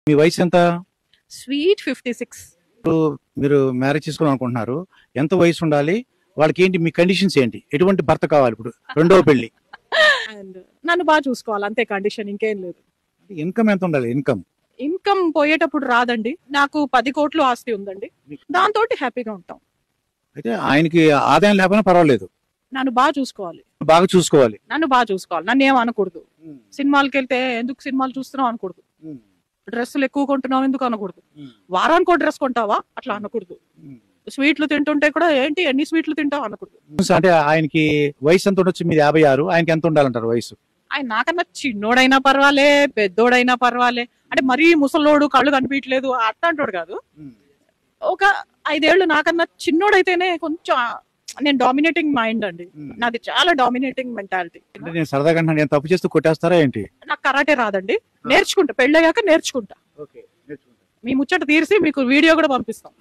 మీ వయసు ఎంత? స్వీట్ 56. ఇప్పుడు మీరు మ్యారేజ్ చేసుకోవాలనుకుంటున్నారు, ఎంత వయసు ఉండాలి, వాళ్ళకి ఏంటి, మీ కండిషన్స్ ఏంటి, ఎటువంటి భర్త కావాలి ఇప్పుడు రెండవ పెళ్లి? అండ్ నన్ను బాగా చూసుకోవాలి, అంతే కండిషన్, ఇంకేం లేదు. ఇన్కమ్ ఎంత ఉండాలి? ఇన్కమ్ పోయేటప్పుడు రాదండి, నాకు 10 కోట్లు ఆస్తి ఉందండి, దాంతో హ్యాపీగా ఉంటాం. అయితే ఆయనకి ఆదాయం లేకపోయినా పర్వాలేదు, నన్ను బాగా చూసుకోవాలి, నన్ను బాగా చూసుకోవాలి, నన్ను ఏం అనకూడదు. సినిమాలకి వెళ్తే ఎందుకు సినిమాలు చూస్తున్నావు అనకూడదు, డ్రెస్సులు ఎక్కువ కొంటున్నావు ఎందుకు అనకూడదు, వారానికి ఒక డ్రెస్ కొంటావా అట్లా అనకూడదు, స్వీట్లు తింటుంటే కూడా ఏంటి ఎన్ని స్వీట్లు తింటావు అనకూడదు. అంటే ఆయనకి వయసు ఎంత ఉండొచ్చు? మీరు 56, ఆయనకి ఎంత ఉండాలంటారు వయసు? ఆయన నాకన్నా చిన్నోడైనా పర్వాలే, పెద్దోడైనా పర్వాలే, అంటే మరీ ముసలోడు కళ్ళు కనిపించలేదు అట్లాంటోడు కాదు. ఒక 5 ఏళ్ళు నాకన్నా చిన్నోడైతేనే కొంచెం, నేను డామినేటింగ్ మైండ్ అండి, నాది చాలా డామినేటింగ్ మెంటాలిటీ. నేను సరదాగా నేను తప్పు చేస్తూ కొట్టేస్తారా ఏంటి? నాకు కరాటే రాదండి, నేర్చుకుంటా, పెళ్ళయ్యాక నేర్చుకుంటా. మీ ముచ్చట తీర్చి మీకు వీడియో కూడా పంపిస్తాం.